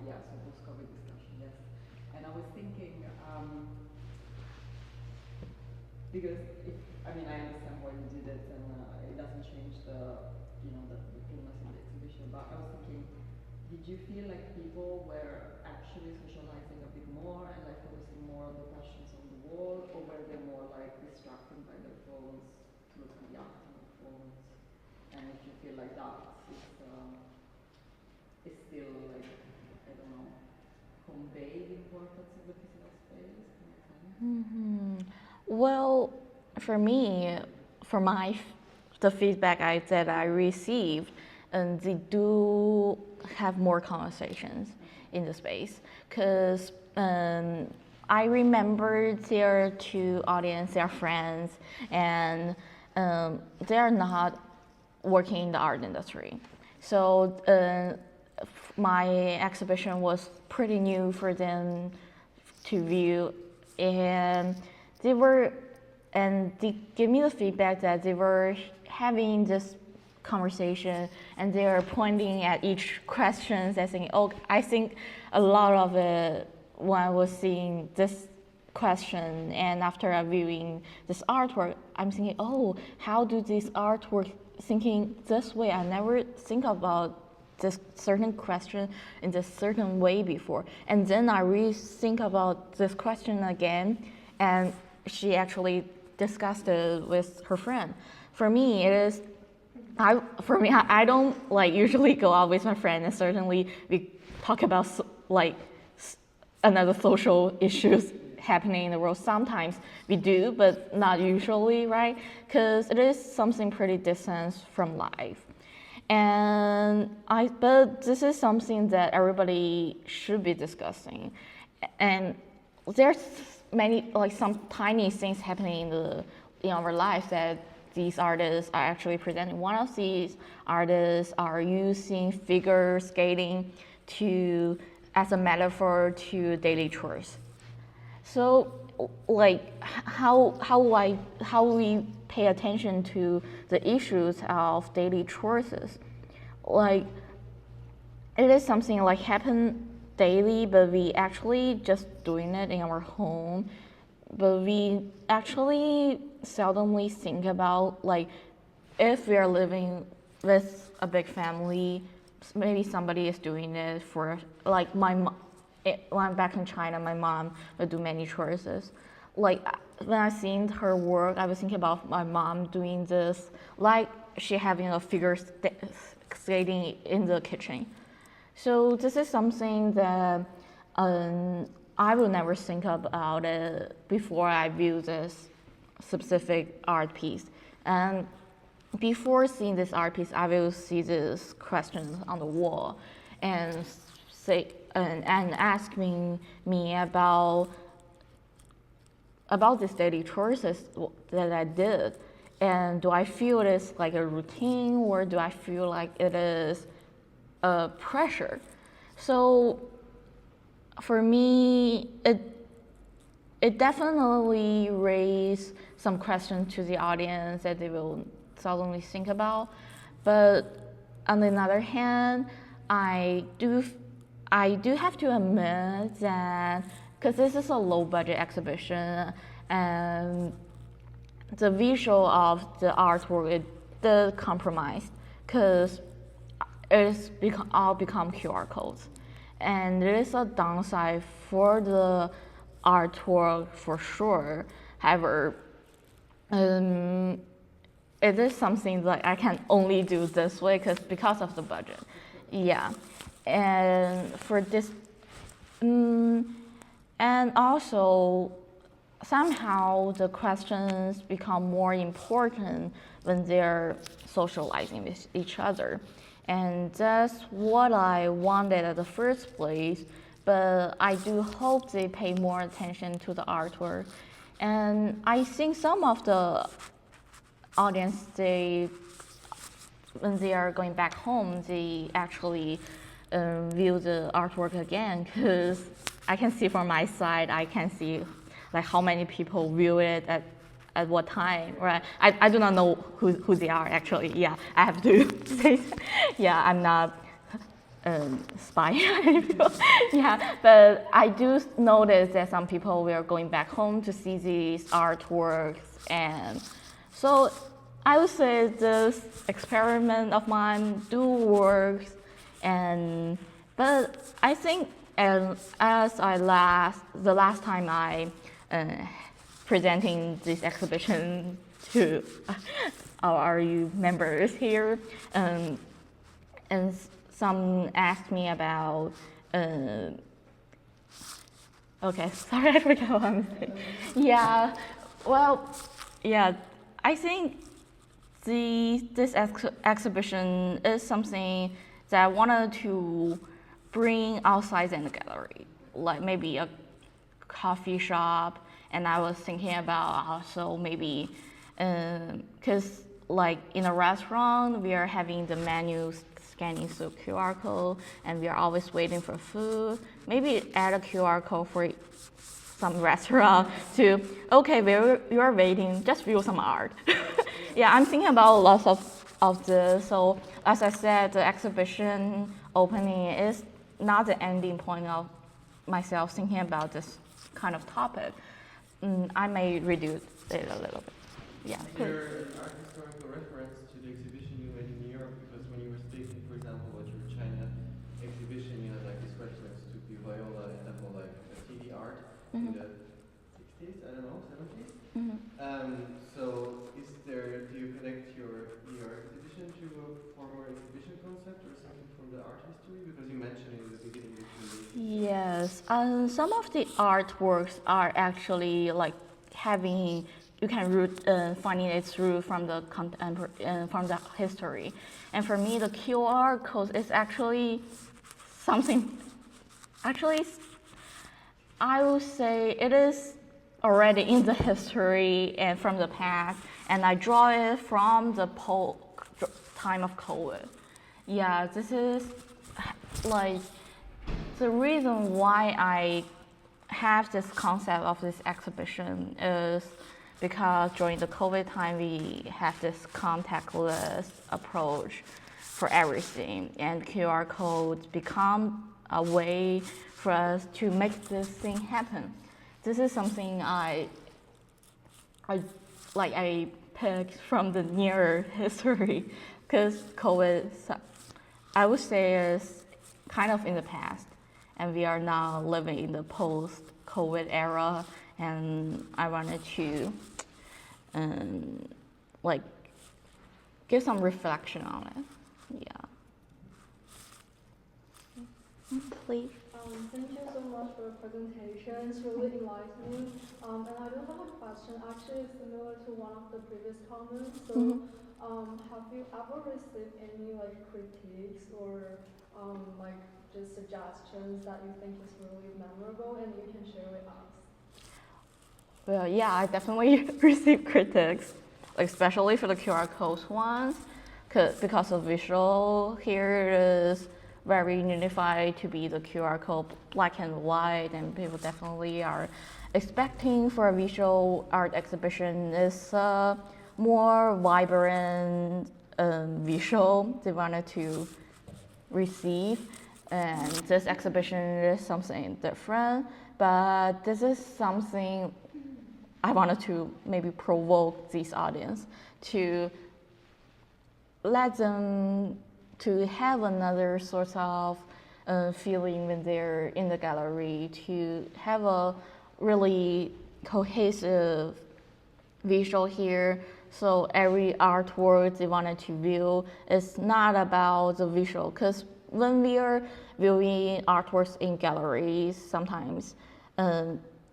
so post-COVID discussion, yes. And I was thinking, because I understand why you did it, and it doesn't change the fullness of the exhibition, but I was thinking, did you feel like people were actually socializing a bit more and like focusing more on the questions on the wall, or were they more like distracted by their phones to look at the art on their phones? And if you feel like that is still like, I don't know, convey the importance of the physical space? Well, for me, the feedback that I received, and they do have more conversations in the space, because I remember their two audience, their friends, and they are not working in the art industry. So my exhibition was pretty new for them to view, and they gave me the feedback that they were having this conversation, and they are pointing at each question and saying, oh, I think a lot of it when I was seeing this question, and after viewing this artwork, I'm thinking, oh, how do this artwork thinking this way? I never think about this certain question in this certain way before. And then I really think about this question again, and she actually discussed it with her friend. For me, it is, I don't like usually go out with my friend, and certainly we talk about like another social issues happening in the world. Sometimes we do, but not usually, right? Because it is something pretty distant from life. But this is something that everybody should be discussing. And there's many, like some tiny things happening in our life that these artists are actually presenting. One of these artists are using figure skating as a metaphor to daily chores. So, like how we pay attention to the issues of daily chores, like it is something like happen daily, but we actually just doing it in our home, but we actually seldomly think about like if we are living with a big family, maybe somebody is doing it for like when I'm back in China, my mom would do many chores. Like when I seen her work, I was thinking about my mom doing this, like she having a figure skating in the kitchen. So this is something that I will never think about it before I view this specific art piece. And before seeing this art piece, I will see this question on the wall and say and asking me about this daily chores that I did, and do I feel it is like a routine, or do I feel like it is a pressure? So for me, it definitely raised some questions to the audience that they will suddenly think about. But on the other hand, I do have to admit that because this is a low budget exhibition and the visual of the artwork it did compromise because it's all become QR codes, and there is a downside for the artwork for sure. However, it is something that I can only do this way because of the budget. Yeah, and for this, and also somehow the questions become more important when they're socializing with each other. And that's what I wanted at the first place, but I do hope they pay more attention to the artwork. And I think some of the audience, when they are going back home, they actually view the artwork again, because I can see from my side, I can see like how many people view it at what time, right? I do not know who they are actually. Yeah, I have to say that. Yeah, I'm not spying on people. Yeah, but I do notice that some people were going back home to see these artworks, and so I would say this experiment of mine do work, but I think the last time I presenting this exhibition to our RU members here, and some asked me about. Okay, sorry, I forgot what I'm saying. Yeah, well, yeah, I think this exhibition is something that I wanted to bring outside in the gallery, like maybe a coffee shop, and I was thinking about also maybe, because like in a restaurant, we are having the menus scanning through QR code, and we are always waiting for food. Maybe add a QR code for some restaurant to, okay, you are waiting, just view some art. Yeah, I'm thinking about lots of this. So as I said, the exhibition opening is not the ending point of myself thinking about this kind of topic. I may reduce it a little bit. Yeah. Is there an art historical reference to the exhibition you made in New York? Because when you were speaking, for example, about your Chinese Some of the artworks are actually like having you can finding its root from the from the history, and for me the QR code is actually something. Actually, I would say it is already in the history and from the past, and I draw it from the time of COVID. Yeah, this is like the reason why I have this concept of this exhibition is because during the COVID time we have this contactless approach for everything, and QR codes become a way for us to make this thing happen. This is something I picked from the near history, because COVID, I would say, is kind of in the past, and we are now living in the post-COVID era, and I wanted to give some reflection on it. Yeah. Please. Thank you so much for the presentation. It's really enlightening. And I do have a question, actually similar to one of the previous comments. So, have you ever received any critiques or just suggestions that you think is really memorable and you can share with us? Well, yeah, I definitely receive critics, especially for the QR codes ones, because the visual here is very unified to be the QR code black and white, and people definitely are expecting for a visual art exhibition is more vibrant visual they wanted to receive, and this exhibition is something different, but this is something I wanted to maybe provoke this audience to let them to have another sort of feeling when they're in the gallery, to have a really cohesive visual here. So every artwork they wanted to view is not about the visual, because when we are viewing artworks in galleries, sometimes,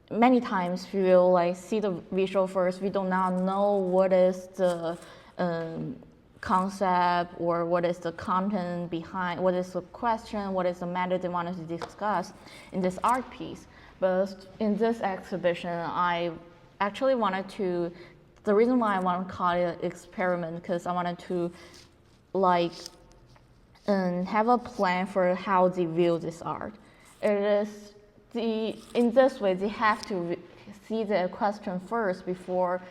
many times we will see the visual first. We do not know what is the concept or what is the content behind, what is the question, what is the matter they wanted to discuss in this art piece. But in this exhibition, I actually wanted to, the reason why I want to call it experiment, because I wanted to have a plan for how they view this art. It is in this way, they have to see the question first before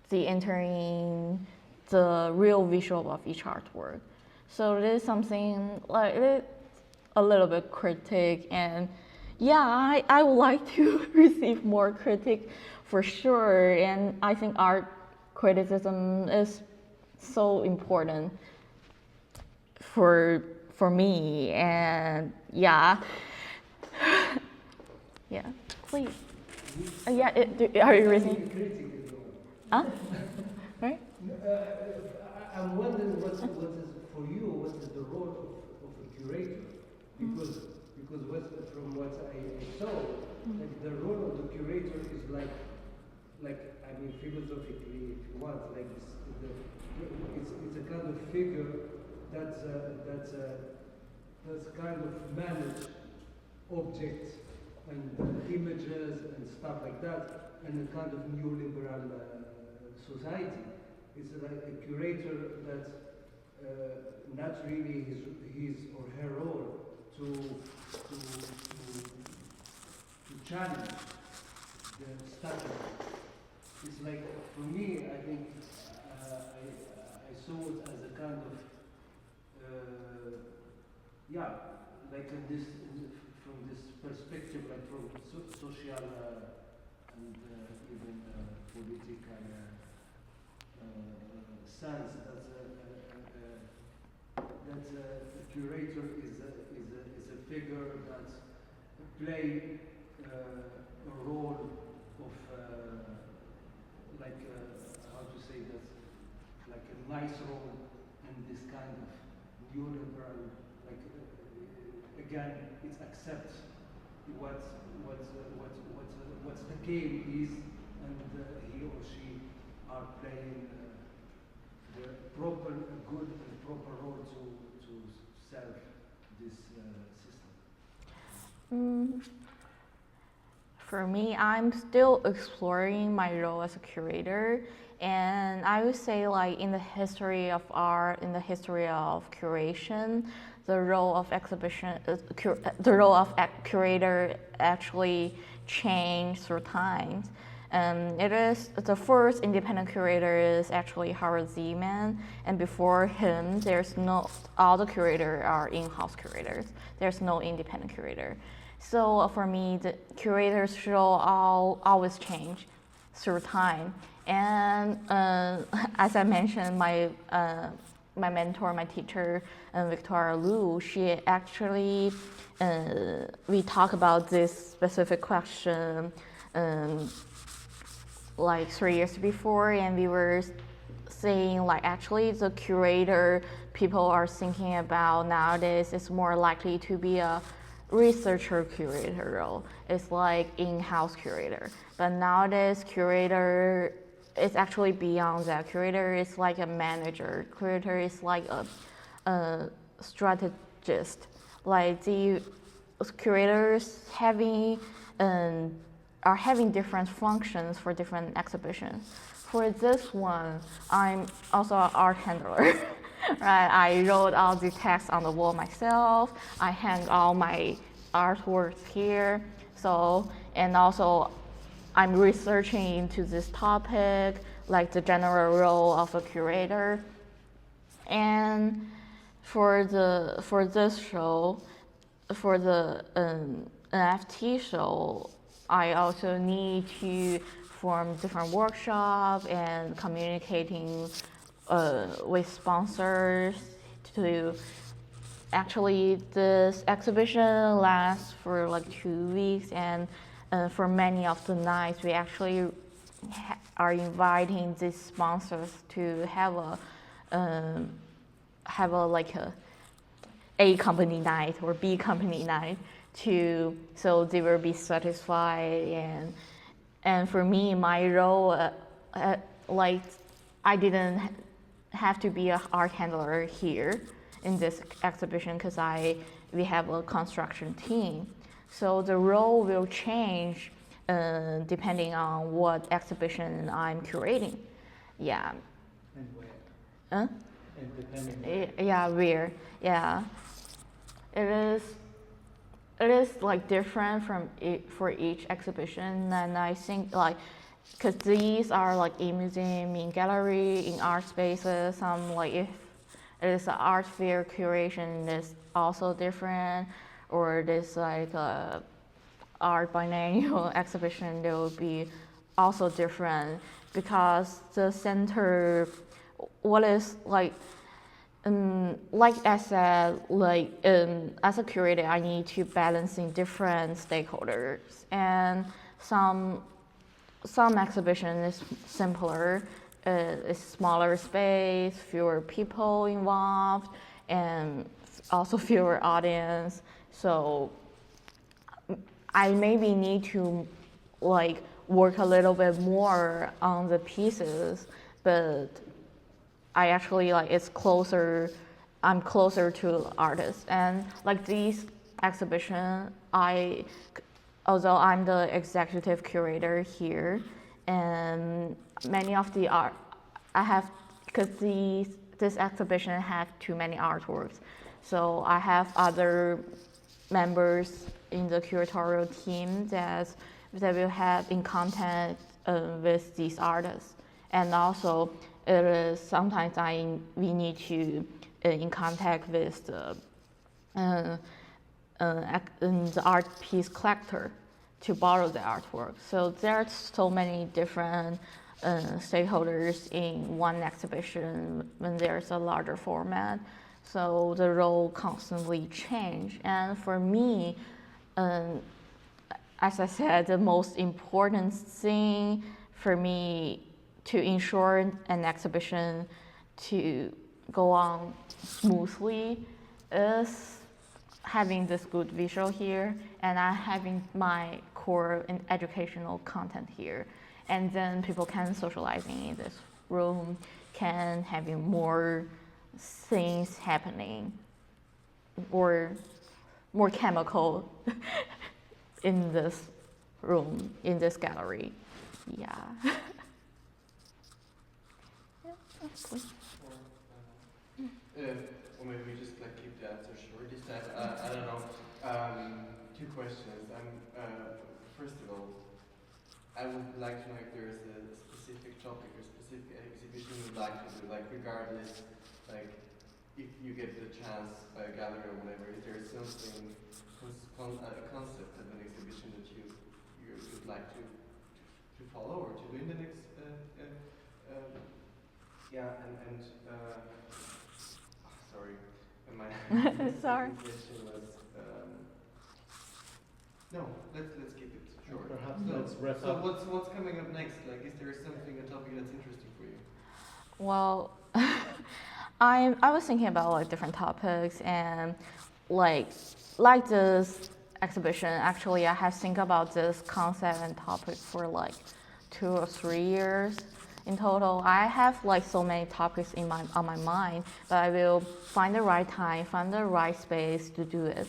they entering the real visual of each artwork. So it is something a little bit critic, and yeah, I would like to receive more critique for sure, and I think art criticism is so important for me, and yeah. Yeah, please. Are you listening? Huh? Right? I'm wondering what is for you. What is the role of a curator? Because from what I saw, the role of the curator is philosophically, if you want, it's a kind of figure that's kind of manage objects and images and stuff like that, and a kind of neoliberal society. It's like a curator that's not really his or her role to challenge the status. It's like, for me, I think I saw it as a kind of from this perspective, from social and even political sense, that a curator is a figure that play a role of how to say that, like a nice role in this kind of neoliberal, again, it accepts what's the game is, and he or she are playing the proper, good and proper role to serve this system. For me, I'm still exploring my role as a curator, and I would say like in the history of art, in the history of curation, the role of curator actually changed through time. It is the first independent curator is actually Howard Zeman, and before him, there's no all the curators are in-house curators. There's no independent curator. So for me, the curator's role always change through time. And as I mentioned, my mentor, my teacher, Victoria Liu, she actually we talked about this specific question like 3 years before, and we were saying like actually the curator people are thinking about nowadays is more likely to be a researcher curator role. It's like in-house curator. But nowadays curator is actually beyond that. Curator is like a manager. Curator is like a strategist. Like the curators are having different functions for different exhibitions. For this one, I'm also an art handler. Right, I wrote all the text on the wall myself. I hang all my artworks here. So, and also I'm researching into this topic, like the general role of a curator. And for this show, for the NFT show, I also need to form different workshops and communicating with sponsors to actually this exhibition lasts for like 2 weeks, and for many of the nights we actually are inviting these sponsors to have a like a company night or B company night so they will be satisfied. And for me, my role like I didn't have to be an art handler here in this exhibition because we have a construction team. So the role will change depending on what exhibition I'm curating. Yeah. And where? Huh? And depending. Yeah, where? Yeah. It is like different for each exhibition, and I think like because these are like in museum, in gallery, in art spaces. Some like if it is an art fair curation is also different, or this like art biennial exhibition, they will be also different because the center, what is like I said, like as a curator, I need to balancing different stakeholders, and some exhibition is simpler, it's smaller space, fewer people involved, and also fewer audience. So I maybe need to like work a little bit more on the pieces, but I actually like I'm closer to artists. And like these exhibition, although I'm the executive curator here, and many of the art I have, because this exhibition have too many artworks, so I have other members in the curatorial team that will have in contact with these artists. And also it is sometimes we need to in contact with the art piece collector to borrow the artwork. So there's so many different stakeholders in one exhibition when there's a larger format. So the role constantly change. And for me, as I said, the most important thing for me to ensure an exhibition to go on smoothly is having this good visual here, and I'm having my core and educational content here, and then people can socializing in this room, can having more things happening, or more chemical in this room, in this gallery. Yeah. Yeah, please. Or maybe we just like keep the answer short this time. I don't know. Two questions. First of all, I would like to know if there is a specific topic or specific exhibition you'd like to do, like regardless, like if you get the chance by a gallery or whatever, is there something, a concept of an exhibition that you'd like to follow or to do in the next, sorry, my Sorry. question was, no, let's keep it short. Perhaps No. let's wrap So up. what's coming up next? Like, is there something, a topic that's interesting for you? Well, I was thinking about like different topics, and like this exhibition. Actually, I have think about this concept and topic for like 2 or 3 years in total. I have like so many topics on my mind, but I will find the right time, find the right space to do it.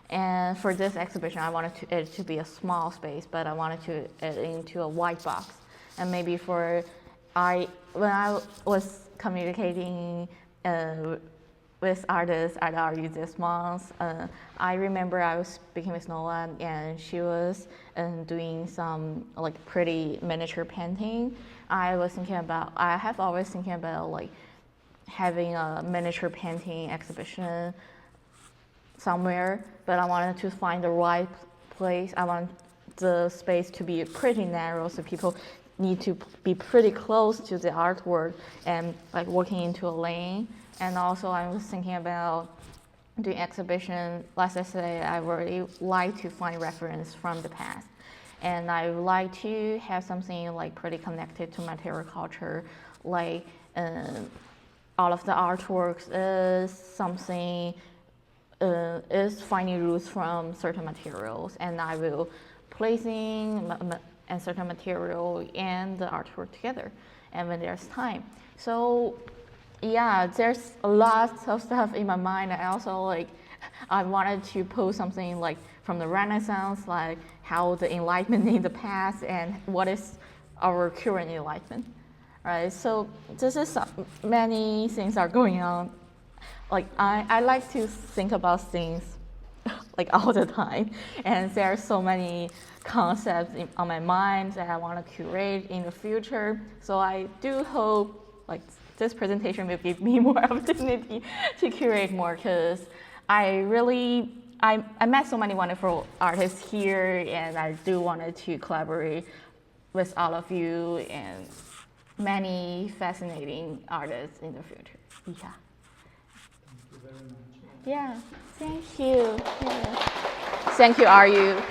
And for this exhibition, I wanted it to be a small space, but I wanted to it into a white box. And maybe when I was communicating with artists at RU this month, I remember I was speaking with Noah, and she was doing some like pretty miniature painting. I have always thinking about like having a miniature painting exhibition somewhere, but I wanted to find the right place. I want the space to be pretty narrow, so people need to be pretty close to the artwork and like walking into a lane. And also I was thinking about doing exhibition. Like I said, I really like to find reference from the past. And I would like to have something like pretty connected to material culture, like all of the artworks is something is finding roots from certain materials, and I will placing a certain material and the artwork together, and when there's time. So yeah, there's a lot of stuff in my mind. I wanted to post something like from the Renaissance, like how the Enlightenment in the past and what is our current Enlightenment, right? So this is many things are going on. Like I like to think about things like all the time, and there are so many concepts on my mind that I want to curate in the future. So I do hope like this presentation will give me more opportunity to curate more, because I met so many wonderful artists here, and I do wanted to collaborate with all of you and many fascinating artists in the future. Yeah. Thank you very much. Yeah, thank you. Yeah. Thank you, RU.